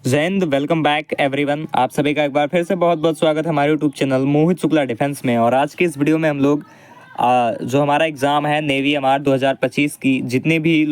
जय Hind, welcome back everyone. आप सभी का एक बार फिर से बहुत बहुत स्वागत है हमारे यूट्यूब चैनल मोहित शुक्ला डिफेंस में। और आज की इस वीडियो में हम लोग जो हमारा एग्ज़ाम है नेवी एमआर 2025 की, जितने भी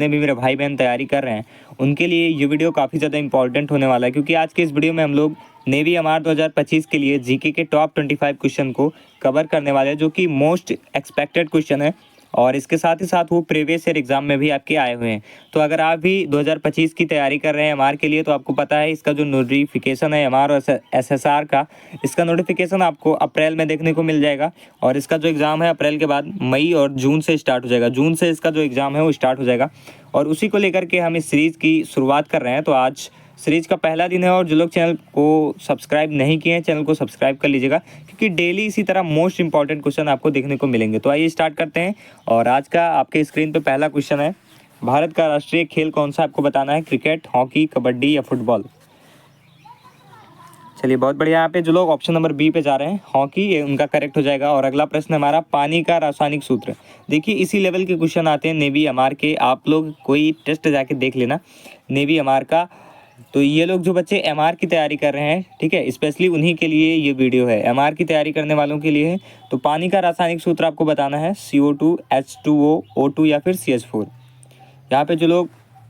मेरे भाई बहन तैयारी कर रहे हैं उनके लिए ये वीडियो काफ़ी ज़्यादा इंपॉर्टेंट होने वाला है, क्योंकि आज के इस वीडियो में हम लोग नेवी एमआर 2025 के लिए जीके के टॉप 25 क्वेश्चन को कवर करने वाले हैं, जो कि मोस्ट एक्सपेक्टेड क्वेश्चन है और इसके साथ ही साथ वो प्रीवियस ईयर एग्जाम में भी आपके आए हुए हैं। तो अगर आप भी 2025 की तैयारी कर रहे हैं एमआर के लिए, तो आपको पता है इसका जो नोटिफिकेशन है एमआर और एसएसआर का, इसका नोटिफिकेशन आपको अप्रैल में देखने को मिल जाएगा। और इसका जो एग्ज़ाम है अप्रैल के बाद मई और जून से स्टार्ट हो जाएगा। जून से इसका जो एग्ज़ाम है वो स्टार्ट हो जाएगा और उसी को लेकर के हम इस सीरीज़ की शुरुआत कर रहे हैं। तो आज सीरीज़ का पहला दिन है और जो लोग चैनल को सब्सक्राइब नहीं किए हैं चैनल को सब्सक्राइब कर लीजिएगा, क्योंकि डेली इसी तरह मोस्ट इंपॉर्टेंट क्वेश्चन आपको देखने को मिलेंगे। तो आइए स्टार्ट करते हैं। और आज का आपके स्क्रीन पे पहला क्वेश्चन है, भारत का राष्ट्रीय खेल कौन सा आपको बताना है? क्रिकेट, हॉकी, कबड्डी या फुटबॉल? चलिए बहुत बढ़िया। यहाँ पे जो लोग ऑप्शन नंबर बी पे जा रहे हैं हॉकी, ये उनका करेक्ट हो जाएगा। और अगला प्रश्न हमारा, पानी का रासायनिक सूत्र। देखिए इसी लेवल के क्वेश्चन आते हैं नेवी एमआर के, आप लोग कोई टेस्ट जाके देख लेना नेवी एमआर का। तो ये लोग जो बच्चे एमआर की तैयारी कर रहे हैं, ठीक है, स्पेशली उन्हीं के लिए ये वीडियो है, एमआर की तैयारी करने वालों के लिए है। तो पानी का रासायनिक सूत्र आपको बताना है CO2, H2O, O2 या फिर CH4। यहाँ पे जो लोग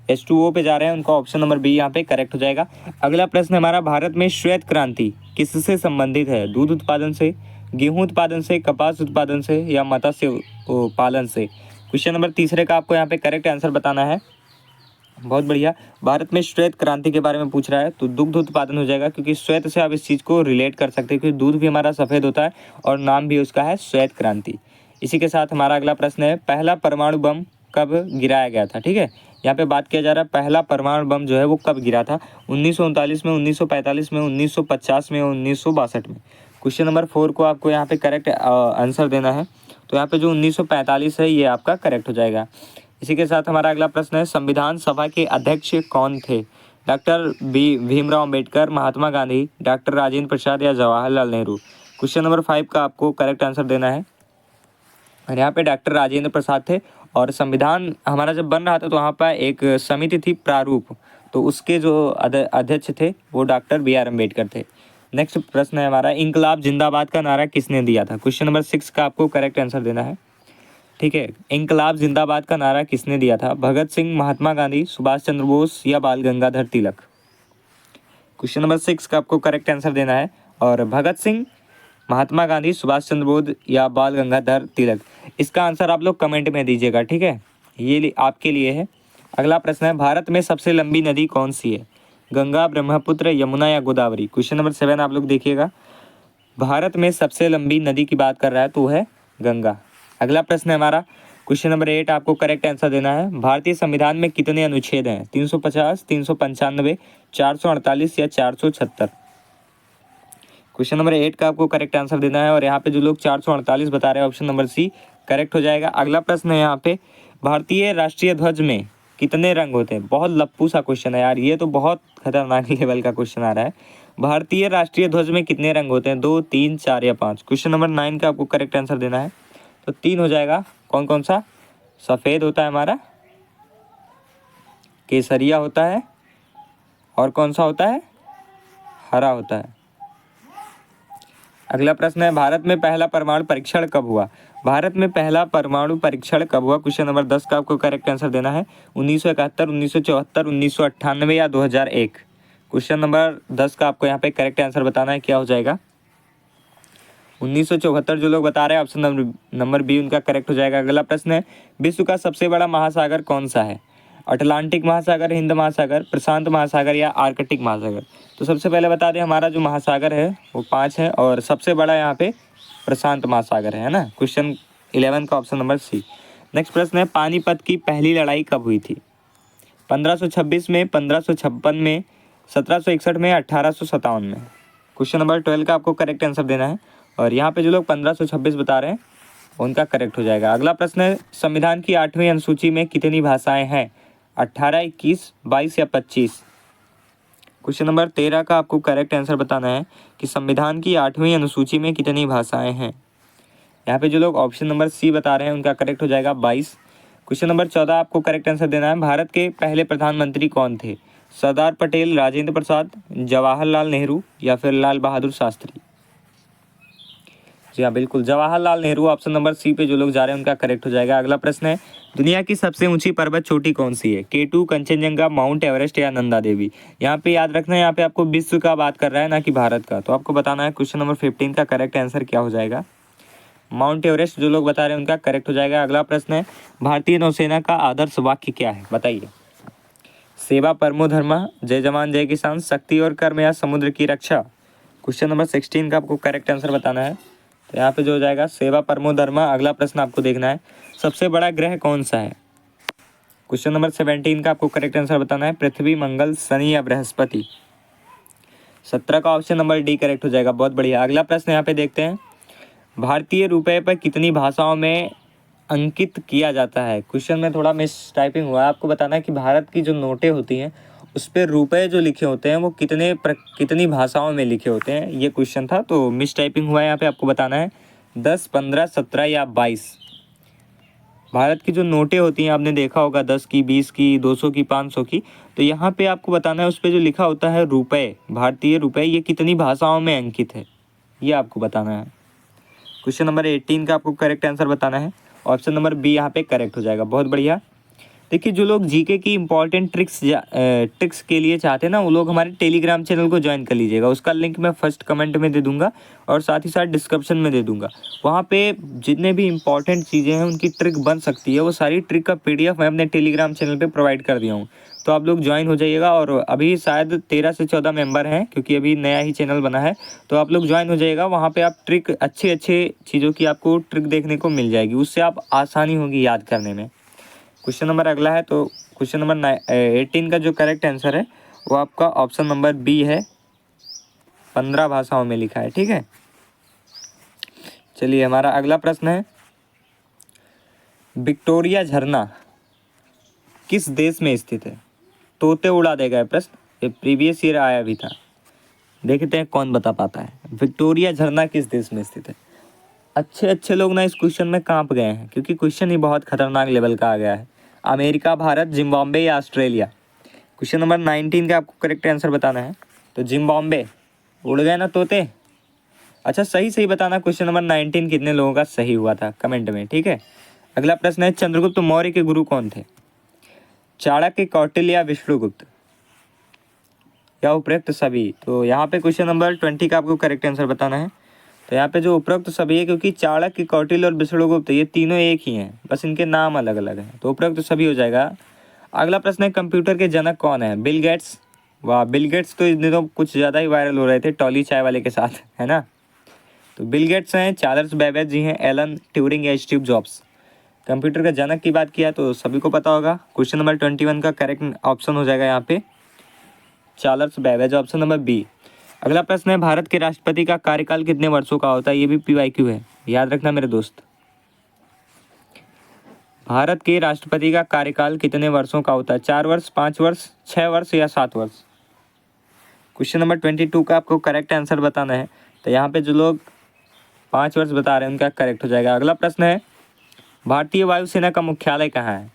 H2O पे जा रहे हैं उनका ऑप्शन नंबर बी यहाँ पे करेक्ट हो जाएगा। अगला प्रश्न हमारा, भारत में श्वेत क्रांति किससे संबंधित है? दूध उत्पादन से, गेहूं उत्पादन से, कपास उत्पादन से या मत्स्य पालन से? क्वेश्चन नंबर तीसरे का आपको यहाँ पे करेक्ट आंसर बताना है। बहुत बढ़िया। भारत में श्वेत क्रांति के बारे में पूछ रहा है तो दुग्ध उत्पादन हो जाएगा, क्योंकि श्वेत से आप इस चीज़ को रिलेट कर सकते हैं, क्योंकि दूध भी हमारा सफ़ेद होता है और नाम भी उसका है श्वेत क्रांति। इसी के साथ हमारा अगला प्रश्न है, पहला परमाणु बम कब गिराया गया था? ठीक है, यहाँ पे बात किया जा रहा है पहला परमाणु बम जो है वो कब गिरा था? 1939 में, 1945 में, 1950 में, 1962 में? क्वेश्चन नंबर 4 को आपको यहाँ पे करेक्ट आंसर देना है। तो यहाँ पे जो 1945 है ये आपका करेक्ट हो जाएगा। इसी के साथ हमारा अगला प्रश्न है, संविधान सभा के अध्यक्ष कौन थे? डॉक्टर भीमराव अम्बेडकर, महात्मा गांधी, डॉक्टर राजेंद्र प्रसाद या जवाहरलाल नेहरू? क्वेश्चन नंबर 5 का आपको करेक्ट आंसर देना है। और यहाँ पे डॉक्टर राजेंद्र प्रसाद थे। और संविधान हमारा जब बन रहा था तो वहाँ पर एक समिति थी प्रारूप, तो उसके जो अध्यक्ष थे वो डॉक्टर BR अम्बेडकर थे। नेक्स्ट प्रश्न है हमारा, इंकलाब जिंदाबाद का नारा किसने दिया था? क्वेश्चन नंबर 6 का आपको करेक्ट आंसर देना है। ठीक है, इंकलाब जिंदाबाद का नारा किसने दिया था? भगत सिंह, महात्मा गांधी, सुभाष चंद्र बोस या बाल गंगाधर तिलक? क्वेश्चन नंबर 6 का आपको करेक्ट आंसर देना है। और भगत सिंह, महात्मा गांधी, सुभाष चंद्र बोस या बाल गंगाधर तिलक, इसका आंसर आप लोग कमेंट में दीजिएगा। ठीक है, ये आपके लिए है। अगला प्रश्न है, भारत में सबसे लंबी नदी कौन सी है? गंगा, ब्रह्मपुत्र, यमुना या गोदावरी? क्वेश्चन नंबर 7 आप लोग देखिएगा, भारत में सबसे लंबी नदी की बात कर रहा है तो है गंगा। अगला प्रश्न है हमारा, क्वेश्चन नंबर 8 आपको करेक्ट आंसर देना है। भारतीय संविधान में कितने अनुच्छेद हैं? 350, 395, 448 या 476? क्वेश्चन नंबर 8 का आपको करेक्ट आंसर देना है। और यहाँ पे जो लोग 448 बता रहे हैं ऑप्शन नंबर सी करेक्ट हो जाएगा। अगला प्रश्न है यहाँ पे, भारतीय राष्ट्रीय ध्वज में कितने रंग होते हैं? बहुत लप्पू सा क्वेश्चन है यार, ये तो बहुत खतरनाक लेवल का क्वेश्चन आ रहा है। भारतीय राष्ट्रीय ध्वज में कितने रंग होते हैं? 2, 3, 4 या 5? क्वेश्चन नंबर 9 का आपको करेक्ट आंसर देना है। तो 3 हो जाएगा। कौन कौन सा? सफ़ेद होता है हमारा, केसरिया होता है, और कौन सा होता है? हरा होता है। अगला प्रश्न है, भारत में पहला परमाणु परीक्षण कब हुआ? भारत में पहला परमाणु परीक्षण कब हुआ? क्वेश्चन नंबर 10 का आपको करेक्ट आंसर देना है। 1971, 1974, 1998 या 2001? क्वेश्चन नंबर 10 का आपको यहाँ पे करेक्ट आंसर बताना है, क्या हो जाएगा? 1974 जो लोग बता रहे हैं ऑप्शन नंबर बी उनका करेक्ट हो जाएगा। अगला प्रश्न है, विश्व का सबसे बड़ा महासागर कौन सा है? अटलांटिक महासागर, हिंद महासागर, प्रशांत महासागर या आर्कटिक महासागर? तो सबसे पहले बता दें, हमारा जो महासागर है वो 5 है और सबसे बड़ा यहाँ पे प्रशांत महासागर है ना। क्वेश्चन 11 का ऑप्शन नंबर सी। नेक्स्ट प्रश्न है, पानीपत की पहली लड़ाई कब हुई थी? 1526 में, 1556 में, 1761 में, 1857 में? क्वेश्चन नंबर 12 का आपको करेक्ट आंसर देना है। और यहाँ पे जो लोग 1526 बता रहे हैं उनका करेक्ट हो जाएगा। अगला प्रश्न है, संविधान की 8वीं अनुसूची में कितनी भाषाएं हैं? 18, 21, 22 या 25? क्वेश्चन नंबर 13 का आपको करेक्ट आंसर बताना है कि संविधान की 8वीं अनुसूची में कितनी भाषाएं हैं। यहाँ पे जो लोग ऑप्शन नंबर सी बता रहे हैं उनका करेक्ट हो जाएगा 22। क्वेश्चन नंबर 14 आपको करेक्ट आंसर देना है, भारत के पहले प्रधानमंत्री कौन थे? सरदार पटेल, राजेंद्र प्रसाद, जवाहरलाल नेहरू या फिर लाल बहादुर शास्त्री? जी हाँ, बिल्कुल Jawaharlal Nehru, option number C पे जो लोग जा रहे हैं उनका करेक्ट हो जाएगा। अगला प्रश्न है, दुनिया की सबसे ऊंची पर्वत चोटी कौन सी है? K2, कंचनजंगा, माउंट एवरेस्ट या नंदा देवी? यहाँ पे याद रखना है, यहाँ पे आपको विश्व का बात कर रहा है ना कि भारत का, तो आपको बताना है क्वेश्चन नंबर 15 का करेक्ट आंसर क्या हो जाएगा। माउंट एवरेस्ट जो लोग बता रहे हैं उनका करेक्ट हो जाएगा। अगला प्रश्न है, भारतीय नौसेना का आदर्श वाक्य क्या है? बताइए। सेवा परमो धर्मः, जय जवान जय किसान, शक्ति और कर्म या समुद्र की रक्षा? क्वेश्चन नंबर 16 का आपको करेक्ट आंसर बताना है, तो यहाँ पे जो हो जाएगा सेवा परमो धर्मः। अगला प्रश्न आपको देखना है, सबसे बड़ा ग्रह कौन सा है? क्वेश्चन नंबर 17 का आपको करेक्ट आंसर बताना है, पृथ्वी, मंगल, शनि या बृहस्पति? 17 का ऑप्शन नंबर डी करेक्ट हो जाएगा। बहुत बढ़िया। अगला प्रश्न यहाँ पे देखते हैं, भारतीय रुपए पर कितनी भाषाओं में अंकित किया जाता है? क्वेश्चन में थोड़ा मिस टाइपिंग हुआ है, आपको बताना है कि भारत की जो नोटें होती हैं उस पर रुपए जो लिखे होते हैं वो कितनी भाषाओं में लिखे होते हैं, ये क्वेश्चन था, तो मिस टाइपिंग हुआ है। यहाँ पे आपको बताना है 10, 15, 17 या 22। भारत की जो नोटें होती हैं आपने देखा होगा 10 की, 20 की, 200 की, 500 की, तो यहाँ पे आपको बताना है उस पर जो लिखा होता है रुपए, भारतीय रुपए, ये कितनी भाषाओं में अंकित है, ये आपको बताना है। क्वेश्चन नंबर 18 का आपको करेक्ट आंसर बताना है, ऑप्शन नंबर बी यहाँ पे करेक्ट हो जाएगा। बहुत बढ़िया। देखिए, जो लोग जीके की इंपॉर्टेंट ट्रिक्स के लिए चाहते हैं ना, वो लोग हमारे टेलीग्राम चैनल को ज्वाइन कर लीजिएगा। उसका लिंक मैं फर्स्ट कमेंट में दे दूंगा और साथ ही साथ डिस्क्रिप्शन में दे दूंगा। वहाँ पे जितने भी इंपॉर्टेंट चीज़ें हैं उनकी ट्रिक बन सकती है, वो सारी ट्रिक का PDF मैं अपने टेलीग्राम चैनल पर प्रोवाइड कर दिया हूँ, तो आप लोग ज्वाइन हो जाइएगा। और अभी शायद 13 से 14 मेंबर हैं, क्योंकि अभी नया ही चैनल बना है, तो आप लोग ज्वाइन हो जाइएगा। वहाँ पे आप ट्रिक, अच्छे चीज़ों की आपको ट्रिक देखने को मिल जाएगी, उससे आप आसानी होगी याद करने में। क्वेश्चन नंबर अगला है, तो क्वेश्चन नंबर 18 का जो करेक्ट आंसर है वो आपका ऑप्शन नंबर बी है, 15 भाषाओं में लिखा है। ठीक है, चलिए हमारा अगला प्रश्न है, विक्टोरिया झरना किस देश में स्थित है? तोते उड़ा देगा ये प्रश्न, ये प्रीवियस ईयर आया भी था। देखते हैं कौन बता पाता है, विक्टोरिया झरना किस देश में स्थित है? अच्छे लोग ना इस क्वेश्चन में कांप गए हैं, क्योंकि क्वेश्चन ही बहुत खतरनाक लेवल का आ गया है। अमेरिका, भारत, जिम्बाब्वे या ऑस्ट्रेलिया? क्वेश्चन नंबर 19 का आपको करेक्ट आंसर बताना है, तो जिम्बाब्वे। उड़ गए ना तोते? अच्छा, सही बताना क्वेश्चन नंबर 19 कितने लोगों का सही हुआ था कमेंट में। ठीक है, अगला प्रश्न है, चंद्रगुप्त मौर्य के गुरु कौन थे? चाणक्य, कौटिल्य या विष्णुगुप्त या उपरोक्त सभी? तो यहाँ पे क्वेश्चन नंबर 20 का आपको करेक्ट आंसर बताना है, तो यहाँ पे जो उपरोक्त सभी है, क्योंकि चाणक्य, कौटिल्य और विष्णुगुप्त ये तीनों एक ही हैं, बस इनके नाम अलग अलग हैं, तो उपरोक्त सभी हो जाएगा। अगला प्रश्न है, कंप्यूटर के जनक कौन है? Bill Gates. वाह, बिल गेट्स तो इन दिनों कुछ ज़्यादा ही वायरल हो रहे थे टॉली चाय वाले के साथ, है ना? तो बिल गेट्स हैं, चार्ल्स बेबेज जी हैं, एलन ट्यूरिंग या स्टीव जॉब्स? कंप्यूटर का जनक की बात किया तो सभी को पता होगा, क्वेश्चन नंबर 21 का करेक्ट ऑप्शन हो जाएगा यहाँ पे Charles Babbage, option number B. अगला प्रश्न है, भारत के राष्ट्रपति का कार्यकाल कितने वर्षों का होता है? ये भी PYQ है, याद रखना मेरे दोस्त। भारत के राष्ट्रपति का कार्यकाल कितने वर्षों का होता है? 4 वर्ष, 5 वर्ष, 6 वर्ष या 7 वर्ष? क्वेश्चन नंबर 22 का आपको करेक्ट आंसर बताना है, तो यहाँ पे जो लोग 5 वर्ष बता रहे हैं उनका करेक्ट हो जाएगा। अगला प्रश्न है, भारतीय वायुसेना का मुख्यालय कहाँ है?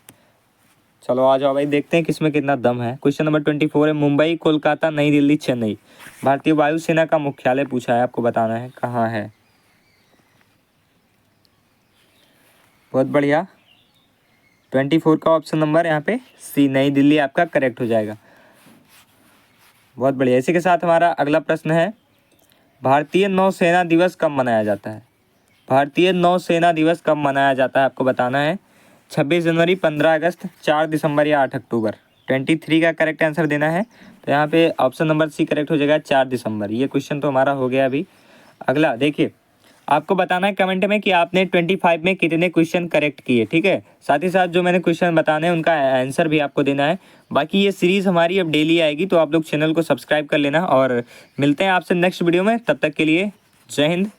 चलो आ जाओ भाई, देखते हैं किसमें कितना दम है। क्वेश्चन नंबर 24 है, मुंबई, कोलकाता, नई दिल्ली, चेन्नई? भारतीय वायुसेना का मुख्यालय पूछा है, आपको बताना है कहाँ है। बहुत बढ़िया, 24 का ऑप्शन नंबर यहाँ पे सी, नई दिल्ली आपका करेक्ट हो जाएगा। बहुत बढ़िया। इसी के साथ हमारा अगला प्रश्न है, भारतीय नौसेना दिवस कब मनाया जाता है? भारतीय नौसेना दिवस कब मनाया जाता है आपको बताना है। 26 जनवरी, 15 अगस्त, 4 दिसंबर या 8 अक्टूबर? 23 का करेक्ट आंसर देना है, तो यहाँ पे ऑप्शन नंबर सी करेक्ट हो जाएगा, 4 दिसंबर। ये क्वेश्चन तो हमारा हो गया अभी। अगला देखिए, आपको बताना है कमेंट में कि आपने 25 में कितने क्वेश्चन करेक्ट किए। ठीक है, साथ ही साथ जो मैंने क्वेश्चन बताने हैं उनका आंसर भी आपको देना है। बाकी ये सीरीज़ हमारी अब डेली आएगी, तो आप लोग चैनल को सब्सक्राइब कर लेना और मिलते हैं आपसे नेक्स्ट वीडियो में। तब तक के लिए जय हिंद।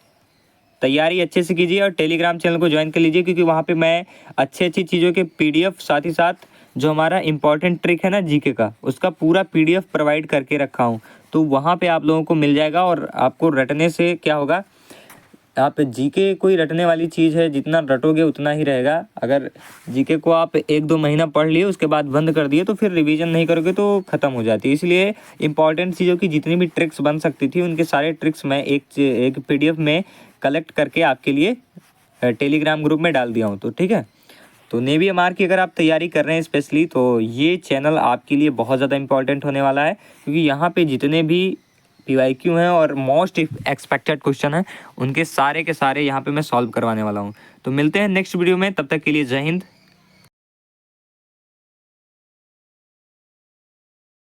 तैयारी अच्छे से कीजिए और टेलीग्राम चैनल को ज्वाइन कर लीजिए, क्योंकि वहाँ पे मैं अच्छी चीज़ों के PDF, साथ ही साथ जो हमारा इंपॉर्टेंट ट्रिक है ना जीके का, उसका पूरा PDF प्रोवाइड करके रखा हूँ, तो वहाँ पे आप लोगों को मिल जाएगा। और आपको रटने से क्या होगा, आप जीके कोई रटने वाली चीज़ है, जितना रटोगे उतना ही रहेगा। अगर जीके को आप 1-2 महीना पढ़ लिए उसके बाद बंद कर दिए तो फिर रिवीजन नहीं करोगे तो ख़त्म हो जाती है। इसलिए इंपॉर्टेंट चीज़ों की जितनी भी ट्रिक्स बन सकती थी उनके सारे ट्रिक्स मैं एक PDF में कलेक्ट करके आपके लिए टेलीग्राम ग्रुप में डाल दिया हूँ। तो ठीक है, तो नेवी एमआर की अगर आप तैयारी कर रहे हैं स्पेशली, तो ये चैनल आपके लिए बहुत ज़्यादा इंपॉर्टेंट होने वाला है, क्योंकि यहाँ पे जितने भी PYQ हैं और मोस्ट एक्सपेक्टेड क्वेश्चन हैं उनके सारे के सारे यहाँ पे मैं सॉल्व करवाने वाला हूँ। तो मिलते हैं नेक्स्ट वीडियो में, तब तक के लिए जय हिंद।